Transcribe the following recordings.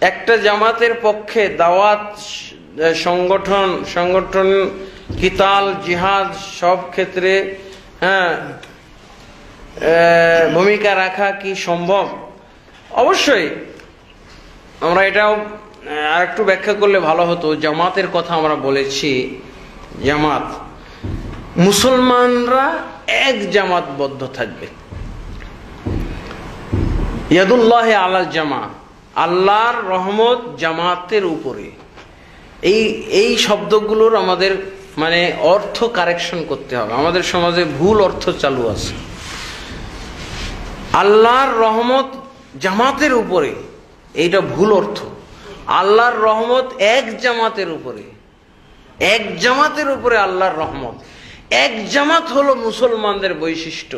একটা জামাতের পক্ষে দাওয়াত সংগঠন কিতাল জিহাদ সব ক্ষেত্রে ভূমিকা রাখা কি সম্ভব? অবশ্যই। আমরা এটাও আরেকটু ব্যাখ্যা করলে ভালো হতো। জামাতের কথা আমরা বলেছি, জামাত মুসলমানরা এক জামাতবদ্ধ থাকবে। ইয়াদুল্লাহ আলাল জামা, আল্লাহর রহমত জামাতের উপরে। এই শব্দগুলোর আমাদের মানে অর্থ কারেকশন করতে হবে। আমাদের সমাজে ভুল অর্থ চালু আছে। আল্লাহর রহমত জামাতের উপরে, এইটা ভুল অর্থ। আল্লাহর রহমত এক জামাতের উপরে, এক জামাতের উপরে আল্লাহর রহমত। এক জামাত হলো মুসলমানদের বৈশিষ্ট্য,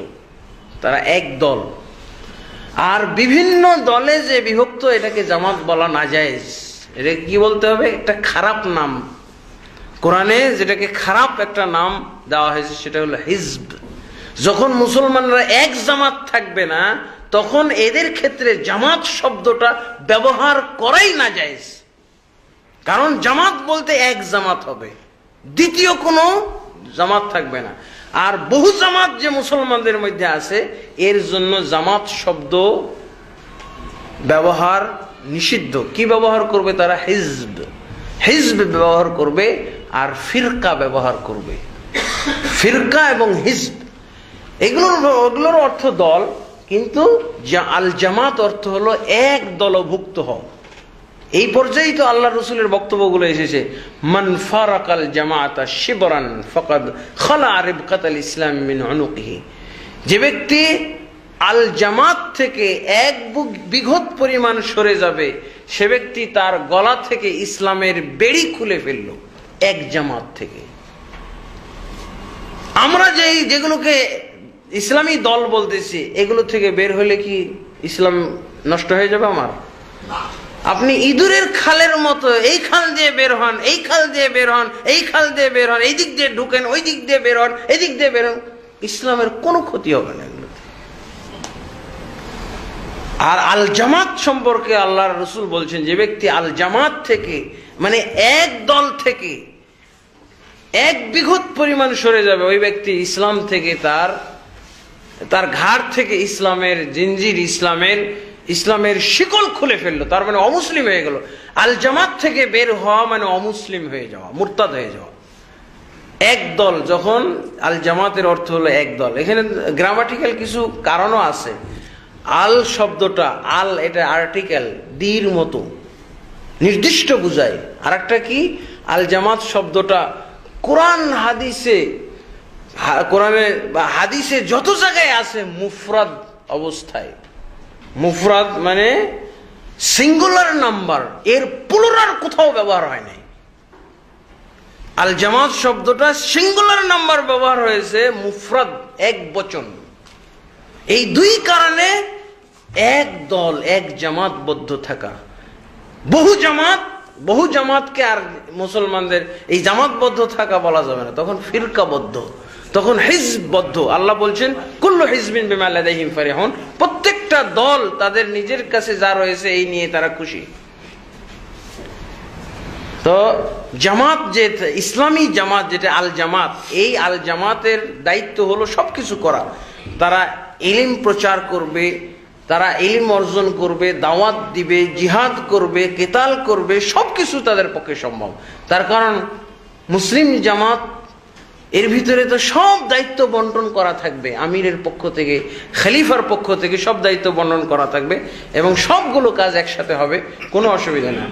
তারা এক দল। আর বিভিন্ন দলে যে বিভক্ত, এটাকে জামাত বলা নাজায়েজ। এটা কি বলতে হবে? একটা খারাপ নাম। কোরআনে যেটাকে খারাপ একটা নাম দেওয়া হয়েছে সেটা হলো হিজব। যখন মুসলমানরা এক জামাত থাকবে না, তখন এদের ক্ষেত্রে জামাত শব্দটা ব্যবহার করাই নাজায়েজ। কারণ জামাত বলতে এক জামাত হবে, দ্বিতীয় কোনো জামাত থাকবে না। আর বহু জামাত যে মুসলমানদের মধ্যে আছে, এর জন্য জামাত শব্দ ব্যবহার নিষিদ্ধ। কি ব্যবহার করবে তারা? হিজব। হিজব ব্যবহার করবে আর ব্যবহার করবে। ফিরকা এবং হিজব এগুলোর অর্থ দল, কিন্তু আল জামাত অর্থ হলো এক দলভুক্ত হও। এই পর্যায়ে তো আল্লাহ রসুলের বক্তব্যগুলো এসেছে। মান ফারাকাল জামাতা শিবরান ফাকাদ খালা রিবকাতাল ইসলাম মিন উনুকিহি। যে ব্যক্তি আল জামাত থেকে এক বিঘত পরিমাণ সরে যাবে, সে ব্যক্তি তার গলা থেকে ইসলামের বেড়ি খুলে ফেললো। এক জামাত থেকে আমরা যেগুলোকে ইসলামী দল বলতেছি, এগুলো থেকে বের হলে কি ইসলাম নষ্ট হয়ে যাবে? আমার আপনি ইঁদুরের খালের মতো এই খাল দিয়ে বের হন, এই খাল দিয়ে বের হন, এই খাল দিয়ে বের হন, এই দিক দিয়ে ঢুকেন, ওই দিক দিয়ে বের হন, এই দিক দিয়ে বের হন, ইসলামের কোনো ক্ষতি হবে না এগুলোতে। আর আল জামাত সম্পর্কে আল্লাহর রসুল বলছেন, যে ব্যক্তি আল জামাত থেকে মানে এক দল থেকে এক বিঘত পরিমাণ সরে যাবে, ওই ব্যক্তি ইসলাম থেকে তার ঘাড় থেকে ইসলামের জিঞ্জির, ইসলামের শিকল খুলে ফেললো। তার মানে অমুসলিম হয়ে গেল। আল জামাত থেকে বের হওয়া মানে অমুসলিম হয়ে যাওয়া, মুরতাদ হয়ে যাওয়া। এক দল, যখন আল জামাতের অর্থ হলো এক দল। এখানে গ্রামাটিক্যাল কিছু কারণও আছে। আল শব্দটা, আল এটা আর্টিকেল, দির মতো নির্দিষ্ট বুঝায়। আর একটা কি, আল জামাত শব্দটা কোরআনে বা হাদিসে যত জায়গায় আছে মুফরাদ অবস্থায়। মুফরাদ মানে সিঙ্গুলার নাম্বার, এর প্লুরাল কোথাও ব্যবহার হয় নাই। আল জামাত শব্দটা সিঙ্গুলার নাম্বার ব্যবহার হয়েছে, মুফরাদ এক বচন। এই দুই কারণে এক দল, এক জামাতবদ্ধ থাকা। বহু জামাতকে আর মুসলমানদের এই জামাতবদ্ধ থাকা বলা যাবে না, তখন ফিরকাবদ্ধ, তখন হিজববদ্ধ। আল্লাহ বলছেন কুল্লু হিজবিন বিমা লাদাইহিম ফারিহুন, প্রত্যেকটা দল তাদের নিজের কাছে যা রয়েছে এই নিয়ে তারা খুশি। তো জামাত, যে ইসলামী জামাত যেটা আল জামাত, এই আল জামাতের দায়িত্ব হলো সবকিছু করা। তারা ইলম প্রচার করবে, তারা ইলম অর্জন করবে, দাওয়াত দিবে, জিহাদ করবে, কিতাল করবে, সবকিছু তাদের পক্ষে সম্ভব। তার কারণ মুসলিম জামাত, এর ভিতরে তো সব দায়িত্ব বন্টন করা থাকবে। আমিরের পক্ষ থেকে, খলিফার পক্ষ থেকে সব দায়িত্ব বন্টন করা থাকবে এবং সবগুলো কাজ একসাথে হবে, কোনো অসুবিধা নেই।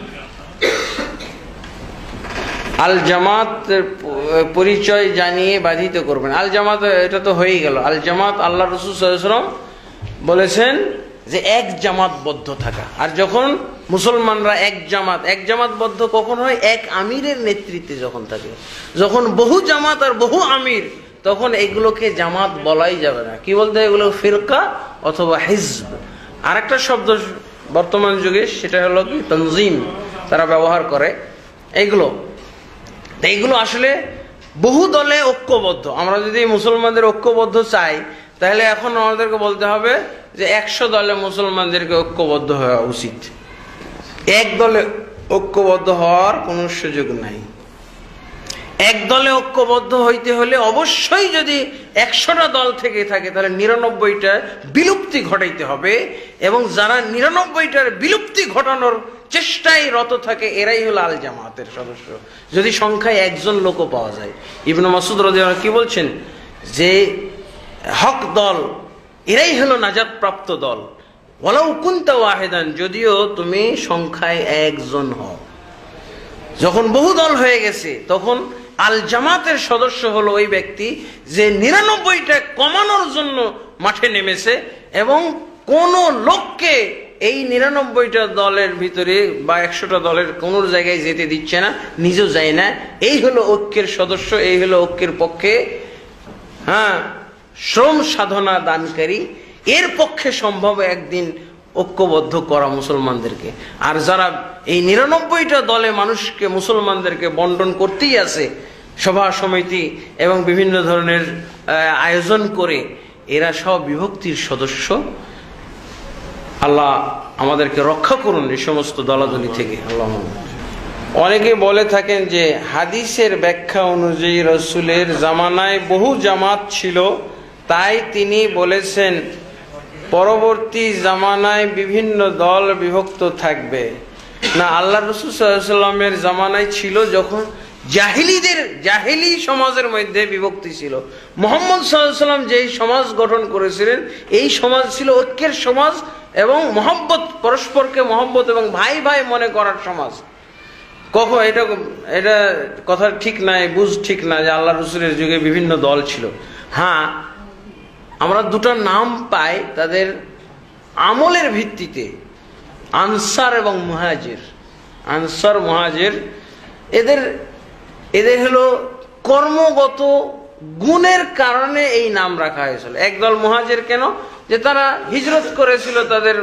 আল জামাতের পরিচয় জানিয়ে বাধিত করবেন। আল জামাত এটা তো হয়েই গেল। আল জামাত আল্লাহ রাসূল সাল্লাল্লাহু আলাইহি ওয়াসাল্লাম বলেছেন যে এক জামাতবদ্ধ থাকা। আর যখন মুসলমানরা এক জামাতবদ্ধ কখন হয়? এক আমিরের নেতৃত্বে যখন থাকে। যখন বহু জামাত আর বহু আমির, তখন এগুলোকে জামাত বলাই যাবে না। কি বলতে হয়? এগুলো ফিরকা অথবা হিজব। আর একটা শব্দ বর্তমান যুগে, সেটা হলো কি তানজিম, তারা ব্যবহার করে। এইগুলো আসলে বহু দলে ঐক্যবদ্ধ। আমরা যদি মুসলমানদের ঐক্যবদ্ধ চাই, তাহলে এখন আমাদেরকে বলতে হবে যে 100 দলে মুসলমানদেরকে ঐক্যবদ্ধ হওয়া উচিত। এক দলে ঐক্যবদ্ধ হওয়ার কোনো সুযোগ নাই। এক দলে ঐক্যবদ্ধ হইতে হলে অবশ্যই যদি 100টা দল থেকে থাকে তাহলে 99টা বিলুপ্তি ঘটাইতে হবে, এবং যারা 99টার বিলুপ্তি ঘটানোর চেষ্টায় রত থাকে এরাই হলো আল জামাতের সদস্য, যদি সংখ্যায় একজন লোকও পাওয়া যায়। ইবনে মাসউদ রাদিয়াল্লাহু কি বলছেন যে হক দল এরাই হলো নাজাত প্রাপ্ত দল, ওয়ালাউ কুনতা ওয়াহিদান, যদিও তুমি সংখ্যায় একজন হও। যখন বহু দল হয়ে গেছে তখন আল জামাতের সদস্য হলো ওই ব্যক্তি যে 99টা কমানোর জন্য মাঠে নেমেছে এবং কোন লোককে এই 99টা দলের ভিতরে বা 100টা দলের কোন জায়গায় যেতে দিচ্ছে না, নিজেও যায় না। এই হলো ঐক্যের সদস্য, এই হলো ঐক্যের পক্ষে শ্রম সাধনা দানকারী। এর পক্ষে সম্ভব একদিন ঐক্যবদ্ধ করা মুসলমানদেরকে। আর যারা এই 99টা দলে মানুষকে মুসলমানদেরকে বন্টন করতেই আছে, সভা সমিতি এবং বিভিন্ন ধরনের আয়োজন করে, এরা সব বিভক্তির সদস্য। আল্লাহ আমাদেরকে রক্ষা করুন এই সমস্ত দলাদলি থেকে। আল্লাহ। অনেকে বলে থাকেন যে হাদিসের ব্যাখ্যা অনুযায়ী রসুলের জামানায় বহু জামাত ছিল, তাই তিনি বলেছেন পরবর্তী জামানায় বিভিন্ন দল বিভক্ত থাকবে। না, আল্লাহ রসুল সাল্লাল্লাহু আলাইহি ওয়াসাল্লামের জামানায় ছিল যখন জাহিলি সমাজের মধ্যে বিভক্তি ছিল। মুহাম্মদ সাল্লাল্লাহু আলাইহি ওয়াসাল্লাম যেই সমাজ গঠন করেছিলেন এই সমাজ ছিল ঐক্যের সমাজ এবং মহব্বত, পরস্পরকে মহব্বত এবং ভাই ভাই মনে করার সমাজ। কখন এটা কথা ঠিক নাই, বুঝ ঠিক না যে আল্লাহ রসুলের যুগে বিভিন্ন দল ছিল। হ্যাঁ, আমরা দুটো নাম পাই তাদের আমলের ভিত্তিতে, আনসার এবং মুহাজির। আনসার মুহাজির এদের হলো কর্মগত গুণের কারণে এই নাম রাখা হয়েছিল। একদল মুহাজির কেন? যে তারা হিজরত করেছিল তাদের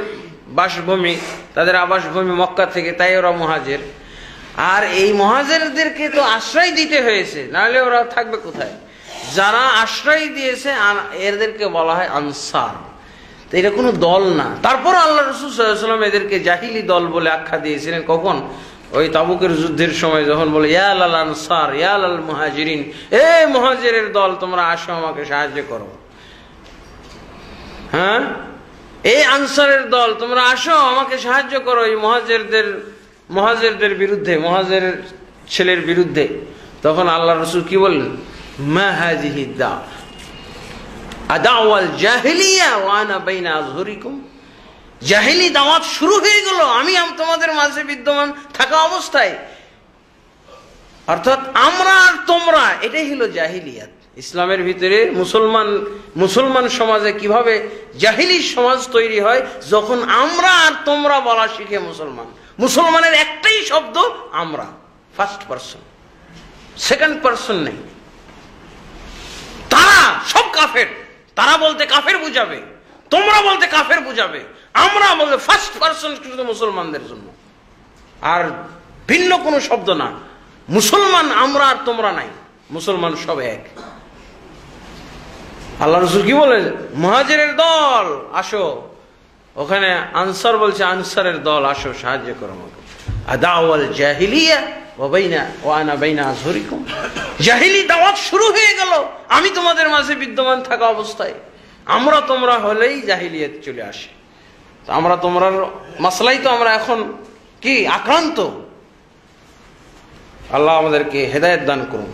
বাসভূমি, তাদের আবাসভূমি মক্কা থেকে, তাই ওরা মুহাজির। আর এই মুহাজিরদেরকে তো আশ্রয় দিতে হয়েছে, নাহলে ওরা থাকবে কোথায়? যারা আশ্রয় দিয়েছে এদেরকে বলা হয় আনসার। তো এটা কোনো দল না। তারপর আল্লাহ রাসূল সাল্লাল্লাহু আলাইহি ওয়াসাল্লাম এদেরকে জাহিলি দল বলে আখ্যা দিয়েছিলেন। কখন? ওই তাবুকের যুদ্ধের সময় যখন বলে ইয়া লাল আনসার ইয়া লাল মুহাজিরিন, এ মুহাজিরের দল তোমরা আসো আমাকে সাহায্য করো। হ্যাঁ, এই আনসারের দল তোমরা আসো আমাকে সাহায্য করো এই মুহাজিরদের বিরুদ্ধে, মুহাজির ছেলের বিরুদ্ধে। তখন আল্লাহ রাসূল কি বললেন? মা হাযিহি আদাওয়াল জাহিলিয়া ওয়া আনা বাইনা আযহুরিকুম। জাহিলি দাওয়াত শুরু হয়ে গেল আমি তোমাদের মাঝে বিদ্যমান থাকা অবস্থায়। অর্থাৎ আমরা আর তোমরা, এটাই হলো জাহিলিয়াত। ইসলামের ভিতরে মুসলমান সমাজে কিভাবে জাহিলি সমাজ তৈরি হয়? যখন আমরা আর তোমরা বলা শিখে মুসলমানের একটাই শব্দ আমরা, ফার্স্ট পারসন, সেকেন্ড পারসন নেই। তারা সব কাফের, তারা বলতে কাফের বুঝাবে, তোমরা বলতে কাফের বুঝাবে, আমরা বলতে ফার্স্ট পারসন শুধু মুসলমানদের জন্য, আর ভিন্ন কোনো শব্দ না। মুসলমান আমরা আর তোমরা নাই, মুসলমান সব এক। আল্লাহ রাসূল কি বলেন? মুহাজিরের দল আসো। ওখানে আনসার বলছে আনসারের দল আসো সাহায্য করো আমাকে। আদাওয়াল জাহিলিয়া ওয়া আনা বাইনা আযহুরিকুম। জাহিলি দাওয়াত শুরু হয়ে গেল আমি তোমাদের মাঝে বিদ্যমান থাকা অবস্থায়। আমরা তোমরা হলেই জাহিলিয়াত চলে আসে। আমরা তোমরার মাসলাই তো আমরা এখন কি আক্রান্ত। আল্লাহ আমাদেরকে হেদায়েত দান করুন।